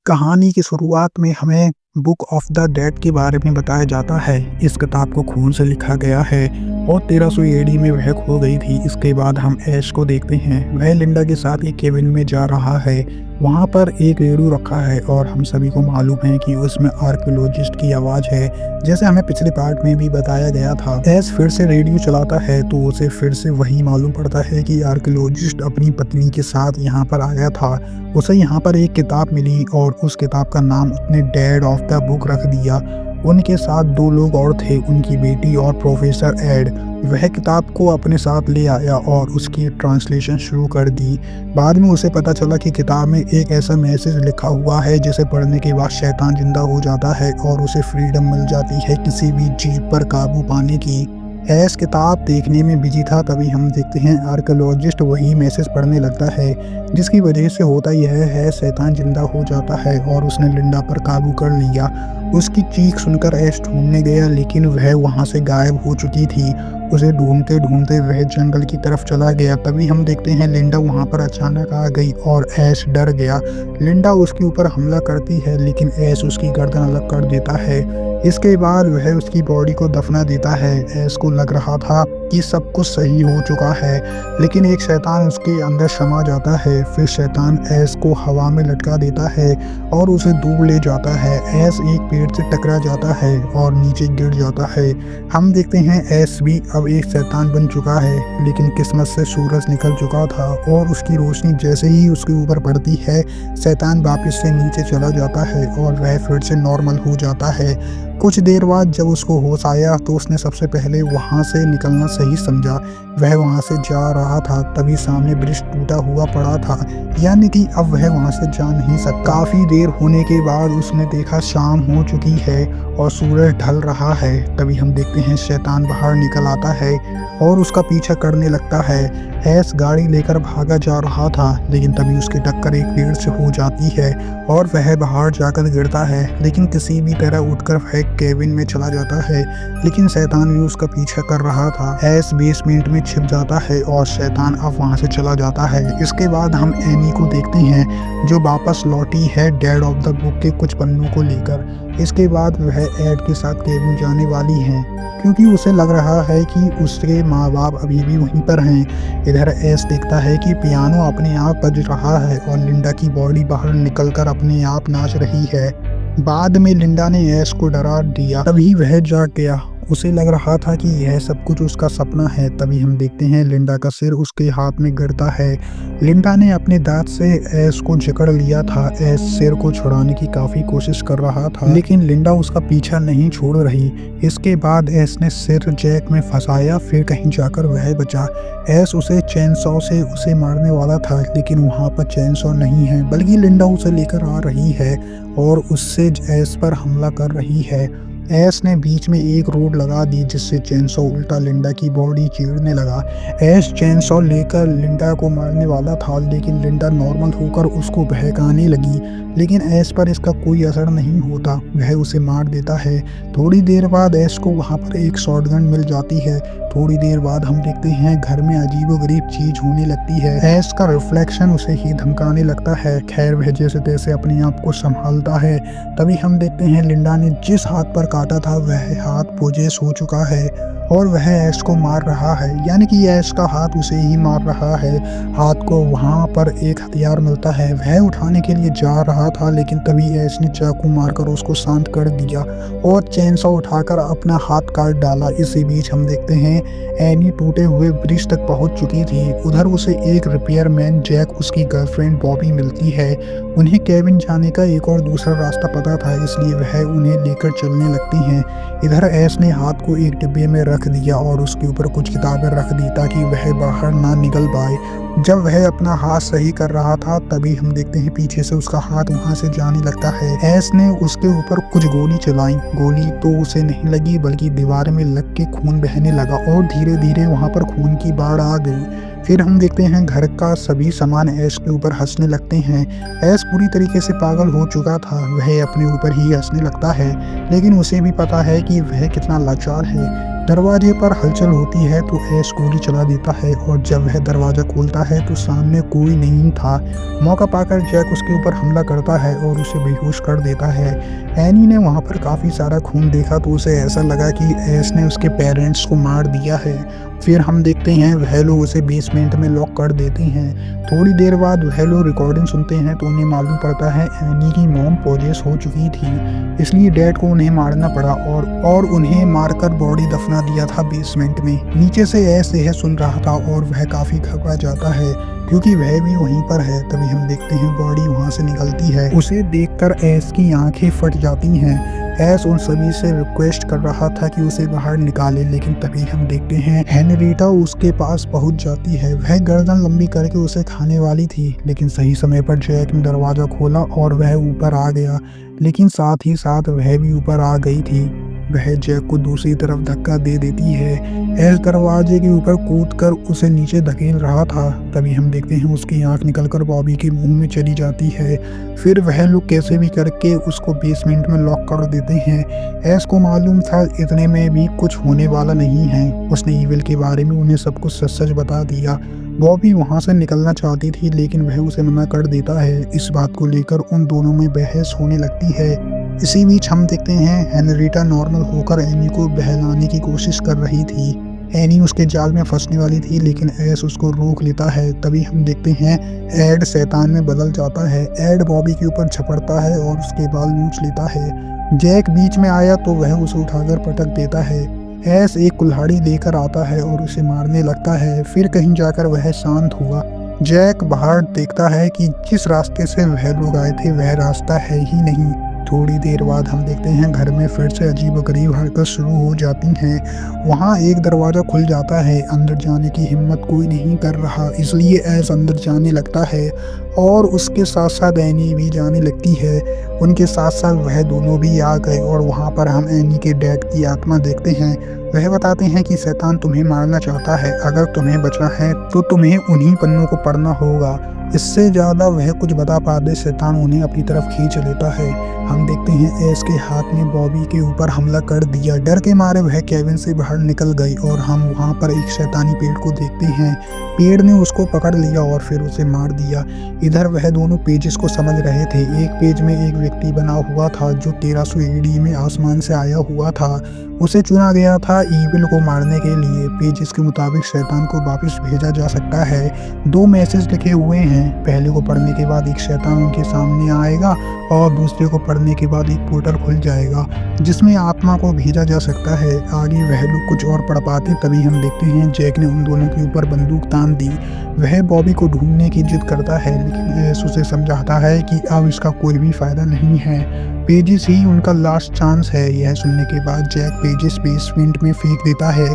कहानी की शुरुआत में हमें बुक ऑफ द डेड के बारे में बताया जाता है। इस किताब को खून से लिखा गया है और 1300 एडी में वह खो गई थी। इसके बाद हम ऐश को देखते हैं, वह लिंडा के साथ एक केबिन में जा रहा है। वहाँ पर एक रेडियो रखा है और हम सभी को मालूम है कि उसमें आर्कियोलॉजिस्ट की आवाज़ है, जैसे हमें पिछले पार्ट में भी बताया गया था। ऐश फिर से रेडियो चलाता है तो उसे फिर से वही मालूम पड़ता है कि आर्कियोलॉजिस्ट अपनी पत्नी के साथ यहाँ पर आया था। उसे यहाँ पर एक किताब मिली और उस किताब का नाम उसने डेड ऑफ द बुक रख दिया। उनके साथ 2 लोग और थे, उनकी बेटी और प्रोफेसर एड। वह किताब को अपने साथ ले आया और उसकी ट्रांसलेशन शुरू कर दी। बाद में उसे पता चला कि किताब में एक ऐसा मैसेज लिखा हुआ है जिसे पढ़ने के बाद शैतान जिंदा हो जाता है और उसे फ्रीडम मिल जाती है किसी भी जीव पर काबू पाने की। ऐश किताब देखने में बिजी था, तभी हम देखते हैं आर्कियोलॉजिस्ट वही मैसेज पढ़ने लगता है, जिसकी वजह से होता यह है शैतान जिंदा हो जाता है और उसने लिंडा पर काबू कर लिया। उसकी चीख सुनकर ऐश ढूंढने गया, लेकिन वह वहां से गायब हो चुकी थी। उसे ढूंढते ढूंढते वह जंगल की तरफ चला गया। तभी हम देखते हैं लिंडा वहां पर अचानक आ गई और ऐश डर गया। लिंडा उसके ऊपर हमला करती है, लेकिन ऐश उसकी गर्दन अलग कर देता है। इसके बाद वह उसकी बॉडी को दफना देता है। ऐश को लग रहा था कि सब कुछ सही हो चुका है, लेकिन एक शैतान उसके अंदर समा जाता है। फिर शैतान ऐश को हवा में लटका देता है और उसे दूर ले जाता है। ऐश एक पेड़ से टकरा जाता है और नीचे गिर जाता है। हम देखते हैं ऐश भी अब एक शैतान बन चुका है, लेकिन किस्मत से सूरज निकल चुका था और उसकी रोशनी जैसे ही उसके ऊपर पड़ती है, शैतान वापस से नीचे चला जाता है और वह फिर से नॉर्मल हो जाता है। कुछ देर बाद जब उसको होश आया तो उसने सबसे पहले वहां से निकलना सही समझा। वह वहां से जा रहा था, तभी सामने ब्रिज टूटा हुआ पड़ा था, यानी कि अब वह वहां से जा नहीं सकता। काफी देर होने के बाद उसने देखा शाम हो चुकी है और सूरज ढल रहा है। तभी हम देखते हैं शैतान बाहर निकल आता है और उसका पीछा करने लगता है। ऐश गाड़ी लेकर भागा जा रहा था, लेकिन तभी उसकी टक्कर एक पेड़ से हो जाती है और वह बाहर जाकर गिरता है, लेकिन किसी भी तरह उठकर वह केबिन में चला जाता है, लेकिन शैतान भी उसका पीछा कर रहा था। ऐश बेसमेंट में छिप जाता है और शैतान अब वहां से चला जाता है। इसके बाद हम एनी को देखते हैं, जो वापस लौटी है डेड ऑफ द बुक के कुछ पन्नों को लेकर। इसके बाद वह एड के साथ केबिन जाने वाली है, क्योंकि उसे लग रहा है कि उसके माँ बाप अभी भी वहीं पर हैं। इधर ऐश देखता है कि पियानो अपने आप बज रहा है और लिंडा की बॉडी बाहर निकलकर अपने आप नाच रही है। बाद में लिंडा ने ऐश को डरा दिया, तभी वह जाग गया। उसे लग रहा था कि यह सब कुछ उसका सपना है। तभी हम देखते हैं लिंडा का सिर उसके हाथ में गिरता है। लिंडा ने अपने दांत से ऐश को जकड़ लिया था। ऐश सिर को छुड़ाने की काफी कोशिश कर रहा था, लेकिन लिंडा उसका पीछा नहीं छोड़ रही। इसके बाद ऐश ने सिर जैक में फंसाया, फिर कहीं जाकर वह बचा। ऐश उसे चेनसॉ से उसे मारने वाला था, लेकिन वहां पर चेनसॉ नहीं है, बल्कि लिंडा उसे लेकर आ रही है और उससे ऐश पर हमला कर रही है। ऐश ने बीच में एक रोड लगा दी, जिससे चेनसॉ उल्टा लिंडा की बॉडी चीरने लगा। ऐश चेनसॉ लेकर लिंडा को मारने वाला था, लेकिन लिंडा नॉर्मल होकर उसको बहकाने लगी, लेकिन ऐश पर इसका कोई असर नहीं होता। वह उसे मार देता है। थोड़ी देर बाद ऐश को वहां पर एक शॉटगन मिल जाती है। थोड़ी देर बाद हम देखते हैं घर में अजीबोगरीब चीज होने लगती है। ऐश का रिफ्लेक्शन उसे ही धमकाने लगता है। खैर वह जैसे तैसे अपने आप को संभालता है। तभी हम देखते हैं लिंडा ने जिस हाथ पर काटा था वह हाथ पोजेस हो चुका है और वह ऐश को मार रहा है, यानी कि ऐश का हाथ उसे ही मार रहा है। हाथ को वहां पर एक हथियार मिलता है। वह उठाने के लिए जा रहा था, लेकिन तभी ऐश ने चाकू मारकर उसको शांत कर दिया और चेनसॉ उठाकर अपना हाथ काट डाला। इसी बीच हम देखते हैं एनी टूटे हुए ब्रिज तक पहुंच चुकी थी। उधर उसे एक रिपेयरमैन जैक उसकी गर्लफ्रेंड बॉबी मिलती है। उन्हें केबिन जाने का एक और दूसरा रास्ता पता था, इसलिए वह उन्हें लेकर चलने लगती हैं। इधर ऐश ने हाथ को एक डिब्बे में रख दिया और उसके ऊपर कुछ किताबें रख दी ताकि वह बाहर ना निकल पाए। जब वह अपना हाथ सही कर रहा था, तभी हम देखते हैं पीछे से उसका हाथ वहां से जाने लगता है। ऐश ने उसके ऊपर कुछ गोली चलाई। गोली तो उसे नहीं लगी, बल्कि दीवार में लग के खून बहने लगा और धीरे धीरे वहां पर खून की बाढ़ आ गई। फिर हम देखते हैं घर का सभी सामान ऐश के ऊपर हंसने लगते हैं। ऐश पूरी तरीके से पागल हो चुका था। वह अपने ऊपर ही हंसने लगता है, लेकिन उसे भी पता है कि वह कितना लाचार है। दरवाजे पर हलचल होती है तो ऐश गोली चला देता है और जब वह दरवाज़ा खोलता है तो सामने कोई नहीं था। मौका पाकर जैक उसके ऊपर हमला करता है और उसे बेहोश कर देता है। एनी ने वहाँ पर काफ़ी सारा खून देखा तो उसे ऐसा लगा कि ऐश ने उसके पेरेंट्स को मार दिया है। फिर हम देखते हैं वह लोग उसे बेसमेंट में लॉक कर देते हैं। थोड़ी देर बाद वह लोग रिकॉर्डिंग सुनते हैं तो उन्हें मालूम पड़ता है एनी की मॉम पॉजेस हो चुकी थी, इसलिए डैड को उन्हें मारना पड़ा और उन्हें मारकर बॉडी दफना दिया था बेसमेंट में। नीचे से ऐसे यह सुन रहा था और वह काफ़ी घबरा जाता है क्योंकि वह भी वहीं पर है। तभी हम देखते हैं बॉडी वहां से निकलती है। उसे देखकर ऐश की आंखें फट जाती हैं। ऐश उन सभी से रिक्वेस्ट कर रहा था कि उसे बाहर निकाले, लेकिन तभी हम देखते हैं हेनरीटा उसके पास पहुंच जाती है। वह गर्दन लंबी करके उसे खाने वाली थी, लेकिन सही समय पर जैक ने दरवाजा खोला और वह ऊपर आ गया, लेकिन साथ ही साथ वह भी ऊपर आ गई थी। वह जैक को दूसरी तरफ धक्का दे देती है। ऐश दरवाजे के ऊपर कूदकर उसे नीचे धकेल रहा था। तभी हम देखते हैं उसकी आंख निकलकर बॉबी के मुंह में चली जाती है। फिर वह लोग कैसे भी करके उसको बेसमेंट में लॉक कर देते हैं। ऐश को मालूम था इतने में भी कुछ होने वाला नहीं है। उसने ईविल के बारे में उन्हें सब कुछ सच सच बता दिया। बॉबी वहां से निकलना चाहती थी, लेकिन वह उसे मना कर देता है। इस बात को लेकर उन दोनों में बहस होने लगती है। इसी बीच हम देखते हैं हेनरीटा नॉर्मल होकर एनी को बहलाने की कोशिश कर रही थी। एनी उसके जाल में फंसने वाली थी, लेकिन ऐश उसको रोक लेता है। तभी हम देखते हैं एड शैतान में बदल जाता है। एड बॉबी के ऊपर झपटता है और उसके बाल नोच लेता है। जैक बीच में आया तो वह उसे उठाकर पटक देता है। ऐश एक कुल्हाड़ी लेकर आता है और उसे मारने लगता है। फिर कहीं जाकर वह शांत हुआ। जैक बाहर देखता है कि जिस रास्ते से वह लोग आए थे वह रास्ता है ही नहीं। थोड़ी देर बाद हम देखते हैं घर में फिर से अजीबोगरीब हरकत शुरू हो जाती हैं। वहाँ एक दरवाज़ा खुल जाता है। अंदर जाने की हिम्मत कोई नहीं कर रहा, इसलिए ऐश अंदर जाने लगता है और उसके साथ साथ एनी भी जाने लगती है। उनके साथ साथ वह दोनों भी आ गए और वहाँ पर हम एनी के डैड की आत्मा देखते हैं। वह बताते हैं कि शैतान तुम्हें मारना चाहता है, अगर तुम्हें बचना है तो तुम्हें उन्हीं पन्नों को पढ़ना होगा। इससे ज़्यादा वह कुछ बता पाते शैतान उन्हें अपनी तरफ खींच लेता है। हम देखते हैं ऐश के हाथ ने बॉबी के ऊपर हमला कर दिया। डर के मारे वह केबिन से बाहर निकल गई और हम वहाँ पर एक शैतानी पेड़ को देखते हैं। पेड़ ने उसको पकड़ लिया और फिर उसे मार दिया। इधर वह दोनों पेजेस को समझ रहे थे। एक पेज में एक व्यक्ति बना हुआ था जो 1300 AD में आसमान से आया हुआ था। उसे चुना गया था ईविल को मारने के लिए। पेजेस के मुताबिक शैतान को वापस भेजा जा सकता है। 2 मैसेज लिखे हुए हैं। पहले को पढ़ने के बाद एक शैतान उनके सामने आएगा और दूसरे को पढ़ने के बाद एक पोर्टल खुल जाएगा जिसमें आत्मा को भेजा जा सकता है। आगे वह लोग कुछ और पढ़ पाते तभी हम देखते हैं जैक ने उन दोनों के ऊपर बंदूक तान दी। वह बॉबी को ढूंढने की जिद करता है, लेकिन ऐश उसे समझाता है कि अब इसका कोई भी फायदा नहीं है। पेजेस ही उनका लास्ट चांस है। यह सुनने के बाद जैक पेजेस बेसमेंट में फेंक देता है।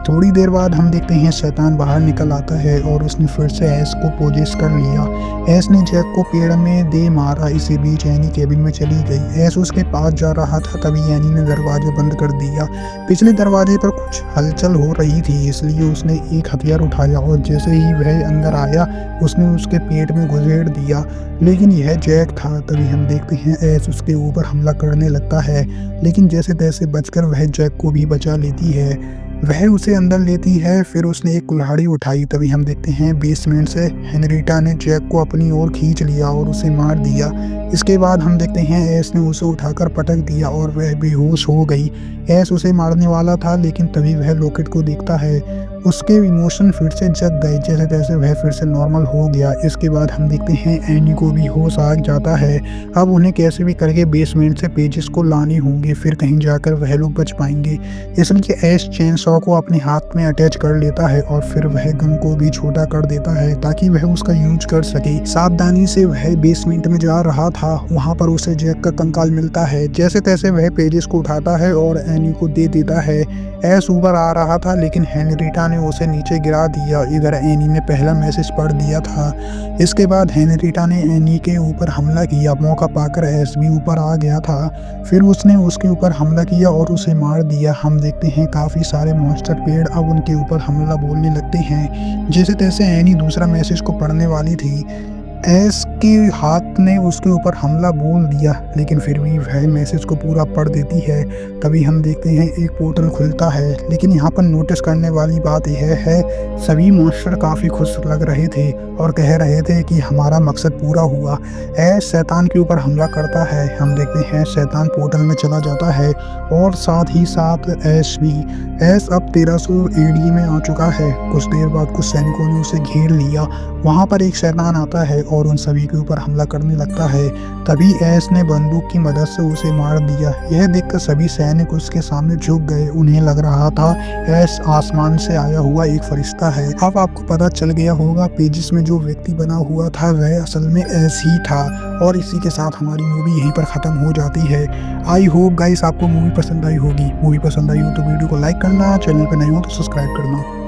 थोड़ी देर बाद हम देखते हैं शैतान बाहर निकल आता है और उसने फिर से ऐश को पोजेस कर लिया। ऐश ने जैक को पेड़ में दे मारा। इसी बीच एनी केबिन में चली गई। ऐश उसके पास जा रहा था तभी एनी ने दरवाजा बंद कर दिया। पिछले दरवाजे पर कुछ हलचल हो रही थी, इसलिए उसने एक हथियार उठाया और जैसे ही वह अंदर आया उसने उसके पेट में घुसेड़ दिया, लेकिन यह जैक था। तभी हम देखते हैं ऐश उसके ऊपर हमला करने लगता है, लेकिन जैसे तैसे बचकर वह जैक को भी बचा लेती है। वह उसे अंदर लेती है। फिर उसने एक कुल्हाड़ी उठाई। तभी हम देखते हैं बेसमेंट से हेनरीटा ने जैक को अपनी ओर खींच लिया और उसे मार दिया। इसके बाद हम देखते हैं ऐश ने उसे उठाकर पटक दिया और वह बेहोश हो गई। ऐश उसे मारने वाला था, लेकिन तभी वह लॉकेट को देखता है। उसके इमोशन फिर से जग गए। जैसे तैसे वह फिर से नॉर्मल हो गया। इसके बाद हम देखते हैं एनी को भी होश आ जाता है। अब उन्हें कैसे भी करके बेसमेंट से पेजेस को लाने होंगे, फिर कहीं जाकर वह लोग बच पाएंगे। इसलिए ऐश चेन सॉ को अपने हाथ में अटैच कर लेता है और फिर वह गन को भी छोटा कर देता है ताकि वह उसका यूज कर सके। सावधानी से वह बेसमेंट में जा रहा था। वहाँ पर उसे जैक का कंकाल मिलता है। जैसे तैसे वह पेजेस को उठाता है और एनी को दे देता है। ऐश ऊपर आ रहा था, लेकिन हेनरीटा ने उसे नीचे गिरा दिया। इधर एनी ने पहला मैसेज पढ़ दिया था। इसके बाद हेनरीटा ने एनी के ऊपर हमला किया। मौका पाकर ऐश भी ऊपर आ गया था। फिर उसने उसके ऊपर हमला किया और उसे मार दिया। हम देखते हैं काफ़ी सारे मॉन्स्टर पेड़ अब उनके ऊपर हमला बोलने लगते हैं। जैसे तैसे एनी दूसरा मैसेज को पढ़ने वाली थी। एस के हाथ ने उसके ऊपर हमला बोल दिया, लेकिन फिर भी वह मैसेज को पूरा पढ़ देती है। तभी हम देखते हैं एक पोर्टल खुलता है, लेकिन यहाँ पर नोटिस करने वाली बात यह है सभी मॉन्स्टर काफ़ी खुश लग रहे थे और कह रहे थे कि हमारा मकसद पूरा हुआ। एस शैतान के ऊपर हमला करता है। हम देखते हैं शैतान पोर्टल में चला जाता है और साथ ही साथ एस भी। एस अब 1300 एडी में आ चुका है। कुछ देर बाद कुछ सैनिकों ने उसे घेर लिया। वहाँ पर एक शैतान आता है और उन सभी के ऊपर हमला करने लगता है। तभी एस ने बंदूक की मदद से उसे मार दिया। यह देखकर सभी सैनिक उसके सामने झुक गए। उन्हें लग रहा था एस आसमान से आया हुआ एक फरिश्ता है। अब आपको पता चल गया होगा पेजेस में जो व्यक्ति बना हुआ था वह असल में एस ही था। और इसी के साथ हमारी मूवी यहीं पर ख़त्म हो जाती है। आई होप गाइस आपको मूवी पसंद आई होगी। मूवी पसंद आई हो तो वीडियो को लाइक करना, चैनल पर नए हो तो सब्सक्राइब करना।